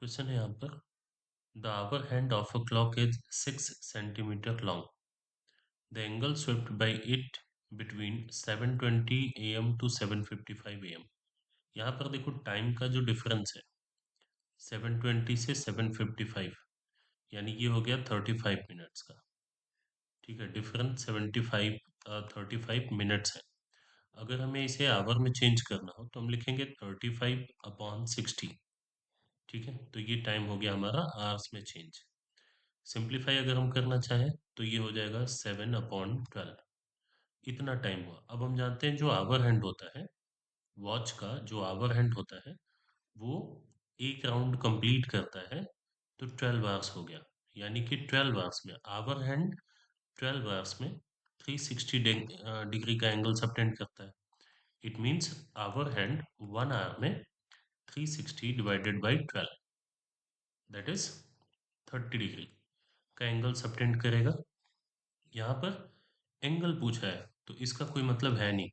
Question है यहाँ पर। The hour hand of a clock is 6 centimetre long. The angle swept by it between 7:20 AM to 7:55 AM। यहाँ पर देखो time का जो डिफरेंस है 7:20 से 7:55, यानी ये हो गया 35 मिनट्स का। ठीक है, डिफरेंस 35 मिनट्स है। अगर हमें इसे आवर में चेंज करना हो तो हम लिखेंगे 35/60। ठीक है, तो ये टाइम हो गया हमारा आवर्स में चेंज। सिंप्लीफाई अगर हम करना चाहें तो ये हो जाएगा 7/12। इतना टाइम हुआ। अब हम जानते हैं जो आवर हैंड होता है, वॉच का जो आवर हैंड होता है वो एक राउंड कंप्लीट करता है, तो 12 आवर्स हो गया। यानी कि 12 आवर्स में आवर हैंड 12 आवर्स में 360 डिग्री का एंगल सबटेंड करता है। It means hour hand 1 hour में 360 divided by 12, that is 30 degree का एंगल सबटेंड करेगा। यहाँ पर एंगल पूछा है तो इसका कोई मतलब है नहीं।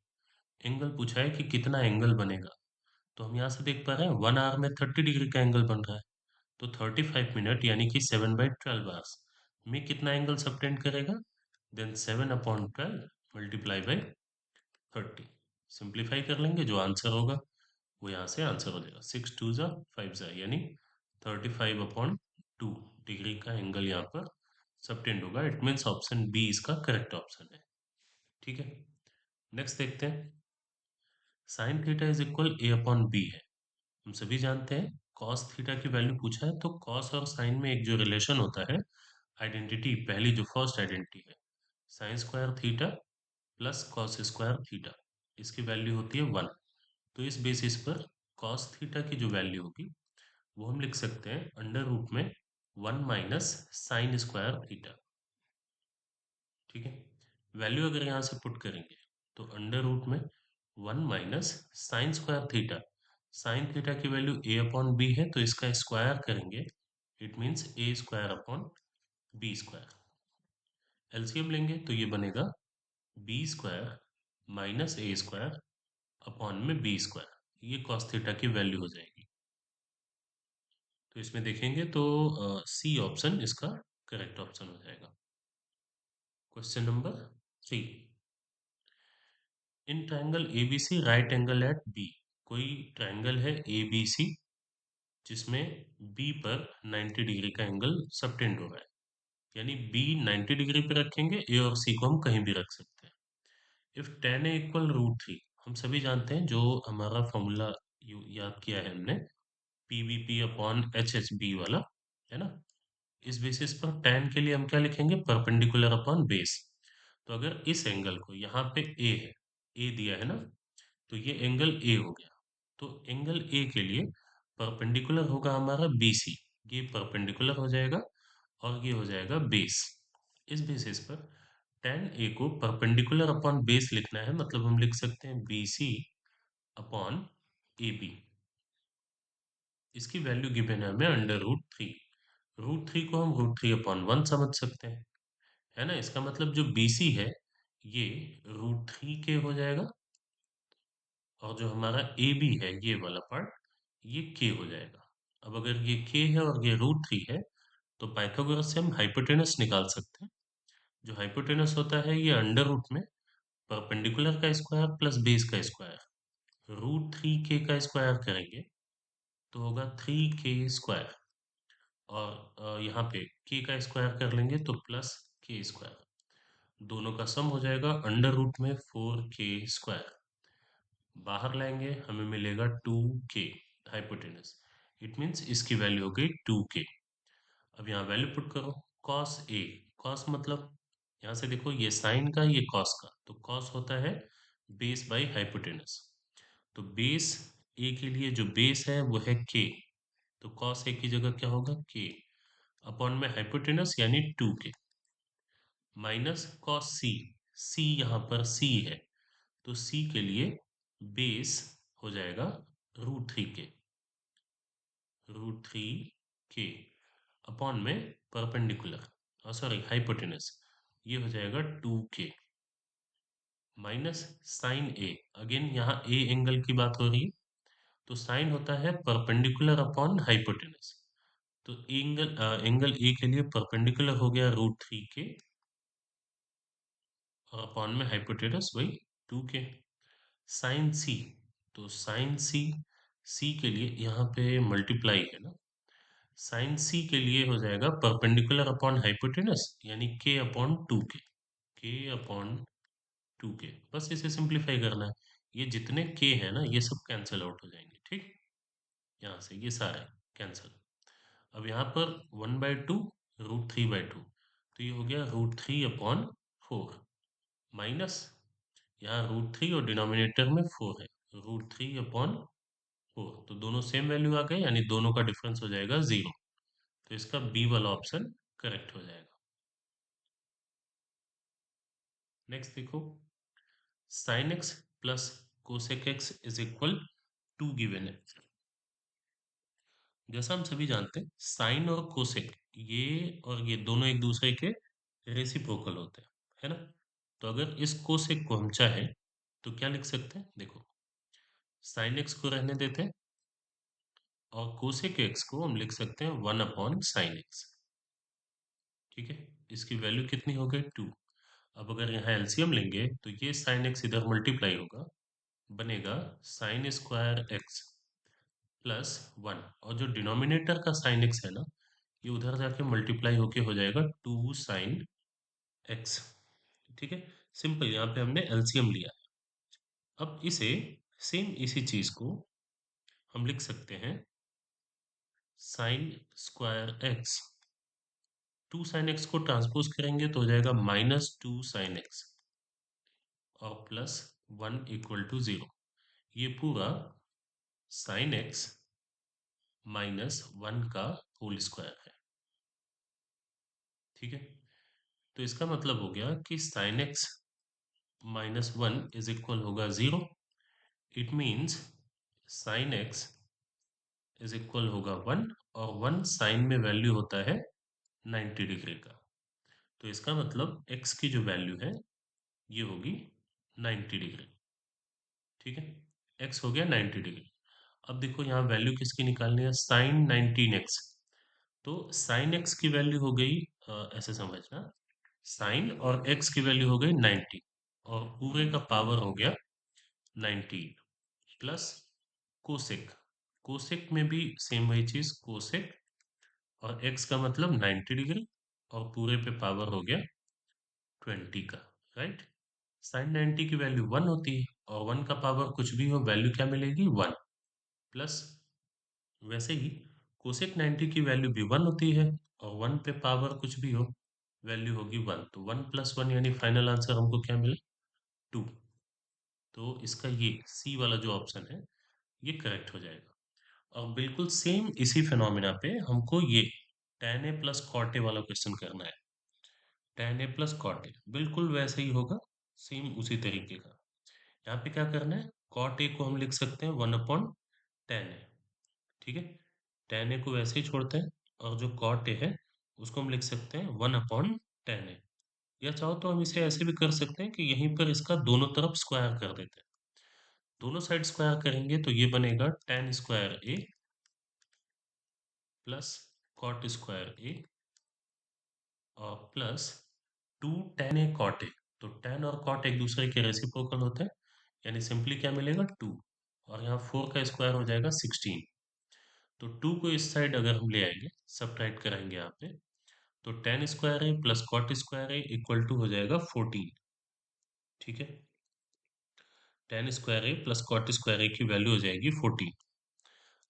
एंगल पूछा है कि कितना एंगल बनेगा, तो हम यहाँ से देख पा रहे हैं 1 आवर में 30 डिग्री का एंगल बन रहा है। तो 35 मिनट यानी कि 7/12 आवर्स में कितना एंगल सबटेंड करेगा, देन 7/12 मल्टीप्लाई बाई 30। सिंप्लीफाई कर लेंगे, जो आंसर होगा वो यहाँ से आंसर हो जाएगा। 6 2 5 यानी 35/2 डिग्री का एंगल यहाँ पर सबटेंड होगा। इट मीन्स ऑप्शन बी इसका करेक्ट ऑप्शन है। ठीक है, नेक्स्ट देखते हैं। Sine theta is equal A upon B है। हम सभी जानते हैं कॉस थीटा की वैल्यू पूछा है, तो कॉस और साइन में एक जो रिलेशन होता है, आइडेंटिटी, पहली जो फर्स्ट आइडेंटिटी है, sign square theta plus cos square theta, इसकी वैल्यू होती है 1। तो इस बेसिस पर कॉस थीटा की जो वैल्यू होगी वो हम लिख सकते हैं अंडर रूट में 1 - साइन स्क्वायर थीटा। ठीक है, वैल्यू अगर यहाँ से पुट करेंगे तो अंडर रूट में 1 - sine square theta. Sine theta की वैल्यू ए अपॉन बी है, तो इसका स्क्वायर करेंगे, it means A square upon B square. LCM लेंगे तो ये बनेगा B square minus A square upon में बी स्क्वायर। ये कॉस थीटा की वैल्यू हो जाएगी। तो इसमें देखेंगे तो सी ऑप्शन इसका करेक्ट ऑप्शन हो जाएगा। Question number 3। In triangle ABC right angle at B. कोई ट्रायंगल है एबीसी जिसमें बी पर 90 डिग्री का एंगल सबटेंड हो रहा है, यानी बी 90 डिग्री पे रखेंगे, ए और सी को हम कहीं भी रख सकते हैं। इफ tan a इक्वल √3, हम सभी जानते हैं जो हमारा फॉर्मूला याद किया है हमने, P V P upon H H B वाला, है ना। इस बेसिस पर tan के लिए हम क्या लिखेंगे, परपेंडिकुलर अपॉन बेस। तो अगर इस एंगल को, यहाँ पे ए है, ए दिया है ना, तो ये एंगल ए हो गया। तो एंगल ए के लिए परपेंडिकुलर होगा हमारा बी सी। ये परपेंडिकुलर हो जाएगा और ये हो जाएगा बेस। इस बेसिस पर tan ए को परपेंडिकुलर अपॉन बेस लिखना है, मतलब हम लिख सकते हैं B C upon A B. इसकी वैल्यू गिवन है हमें अंडर √3। √3 को हम √3/1 समझ सकते हैं, है ना। इसका मतलब जो बी सी है ये √3 के हो जाएगा, और जो हमारा ए बी है ये वाला पार्ट, ये के हो जाएगा। अब अगर ये के है और ये √3 है, तो पाइथागोरस से हम हाइपोटेनस निकाल सकते हैं। जो हाइपोटेनस होता है ये अंडर रूट में परपेंडिकुलर का स्क्वायर प्लस बेस का स्क्वायर। √3 के का स्क्वायर करेंगे तो होगा 3 के स्क्वायर, और यहाँ पे के का स्क्वायर कर लेंगे तो प्लस के स्क्वायर। दोनों का सम हो जाएगा अंडर रूट में 4 के स्क्वायर। बाहर लाएंगे हमें मिलेगा 2 के हाइपोटेनस। इट मीन्स इसकी वैल्यू हो गई 2 के। अब यहाँ वैल्यू पुट करो, कॉस ए, कॉस मतलब यहाँ से देखो ये साइन का ये कॉस का, तो कॉस होता है बेस बाई हाइपोटेनस। तो बेस ए के लिए जो बेस है वो है के, तो कॉस ए की जगह क्या होगा, के अपॉन में हाइपोटेनस यानी 2 के, माइनस कॉस सी। सी यहाँ पर सी है, तो सी के लिए बेस हो जाएगा √3 के, √3 के अपॉन में परपेंडिकुलर, सॉरी हाइपोटेनस, ये हो जाएगा 2 के माइनस साइन ए। अगेन यहाँ ए एंगल की बात हो रही है, तो साइन होता है परपेंडिकुलर अपॉन हाइपोटेनस। तो एंगल ए के लिए परपेंडिकुलर हो गया √3 के, और अपॉन में हाइपोटेनस वही 2 के। साइन सी, तो साइन सी, सी के लिए यहाँ पे मल्टीप्लाई है ना, साइन सी के लिए हो जाएगा परपेंडिकुलर अपॉन हाइपोटेनस, यानी k/2 के। बस इसे सिंप्लीफाई करना है। ये जितने k है ना, ये सब कैंसिल आउट हो जाएंगे, ठीक। यहाँ से ये सारे कैंसिल। अब यहाँ पर 1/2 √3/2, तो ये हो गया √3/4 माइनस, यहाँ √3 और डिनोमिनेटर में 4 है, √3/4, तो दोनों सेम वैल्यू आ गए, यानी दोनों का डिफरेंस हो जाएगा 0। तो इसका बी वाला ऑप्शन करेक्ट हो जाएगा। नेक्स्ट देखो, sine x plus cosec x is equal to given है। जैसा हम सभी जानते हैं, साइन और कोसेक, ये और ये दोनों एक दूसरे के रेसिप्रोकल होते हैं, है ना। तो अगर इस कोसेक को हम चाहें तो क्या लिख सकते हैं, देखो, साइन एक्स को रहने देते हैं, और कोसेक एक्स को हम लिख सकते हैं 1/sin x। ठीक है, इसकी वैल्यू कितनी हो गई, 2। अब अगर यहाँ एलसीएम लेंगे तो ये साइन एक्स इधर मल्टीप्लाई होगा, बनेगा साइन स्क्वायर एक्स प्लस 1, और जो डिनोमिनेटर का साइन एक्स है ना, ये उधर जाके मल्टीप्लाई होके हो जाएगा 2 sin x। ठीक है, सिंपल, यहाँ पे हमने एलसीएम लिया। अब इसे, सेम इसी चीज को हम लिख सकते हैं sine square x, 2 sin x को ट्रांसपोज करेंगे तो हो जाएगा -2 sin x, और प्लस 1 = 0। ये पूरा साइन एक्स -1 का होल स्क्वायर है। ठीक है, तो इसका मतलब हो गया कि साइन एक्स -1 इज इक्वल होगा 0। It means sine x is equal होगा 1, और 1 साइन में वैल्यू होता है 90 डिग्री का। तो इसका मतलब x की जो वैल्यू है ये होगी 90 डिग्री। ठीक है, x हो गया 90 डिग्री। अब देखो यहाँ वैल्यू किसकी निकालनी है, साइन 19x। तो साइन x की वैल्यू हो गई, ऐसे समझना, साइन और x की वैल्यू हो गई 90, और पूरे का पावर हो गया 19, प्लस कोसेक, कोसेक में भी सेम वही चीज, कोसेक, और x का मतलब 90 डिग्री, और पूरे पे पावर हो गया 20 का, राइट। साइन 90 की वैल्यू 1 होती है, और 1 का पावर कुछ भी हो, वैल्यू क्या मिलेगी, 1, प्लस वैसे ही कोसेक 90 की वैल्यू भी 1 होती है, और 1 पे पावर कुछ भी हो, वैल्यू होगी 1, तो 1 + 1 यानी फाइनल आंसर हमको क्या मिले, 2। तो इसका ये सी वाला जो ऑप्शन है ये करेक्ट हो जाएगा। और बिल्कुल सेम इसी फिनोमिना पे हमको ये tan a plus cot A वाला क्वेश्चन करना है। tan a plus cot A बिल्कुल वैसे ही होगा, सेम उसी तरीके का। यहाँ पे क्या करना है, कॉट ए को हम लिख सकते हैं 1/tan a। ठीक है, tan a को वैसे ही छोड़ते हैं, और जो कॉट ए है उसको हम लिख सकते हैं 1/tan a। या चाहो तो हम इसे ऐसे भी कर सकते हैं कि यहीं पर इसका दोनों तरफ स्क्वायर कर देते हैं। दोनों साइड स्क्वायर करेंगे तो ये बनेगा tan² a plus cot² a, और plus 2 tan a cot a। तो tan और cot एक दूसरे के रेसिप्रोकल होते हैं, यानी सिंपली क्या मिलेगा, 2, और यहाँ 4 का स्क्वायर हो जाएगा 16। तो 2 को इस साइड अगर हम ले आएंगे, सब्ट्रैक्ट कराएंगे यहाँ पे, तो tan² a plus cot² a equal to हो जाएगा 14। ठीक है, tan² a plus cot² a की वैल्यू हो जाएगी 14।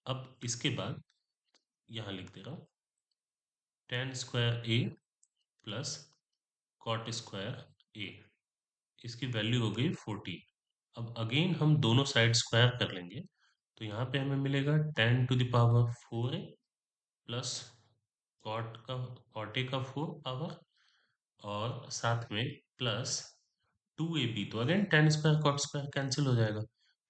अब इसके बाद यहाँ लिख दे रहा हूँ, tan² a plus cot² a, इसकी वैल्यू हो गई 14। अब अगेन हम दोनों साइड स्क्वायर कर लेंगे, तो यहाँ पे हमें मिलेगा tan⁴a प्लस cot a का 4 पावर, और साथ में प्लस 2ab, तो अगेन tan² कैंसिल हो जाएगा,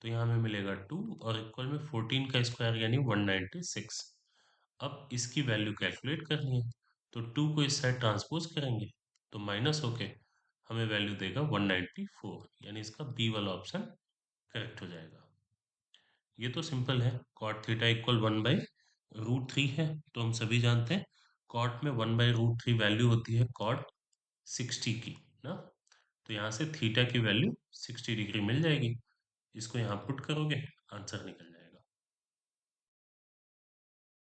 तो यहाँ हमें मिलेगा 2, और इक्वल में 14 का स्क्वायर यानी 196। अब इसकी वैल्यू कैलकुलेट करनी है, तो 2 को इस साइड ट्रांसपोज करेंगे तो माइनस होके हमें वैल्यू देगा 194, यानी इसका बी वाला ऑप्शन करेक्ट हो जाएगा। ये तो सिंपल है, cot θ = 1/√3 रूट 3 है तो हम सभी जानते हैं कॉट में 1/√3 वैल्यू होती है कॉट 60 की ना। तो यहाँ से थीटा की वैल्यू 60 डिग्री मिल जाएगी। इसको यहाँ पुट करोगे, आंसर निकल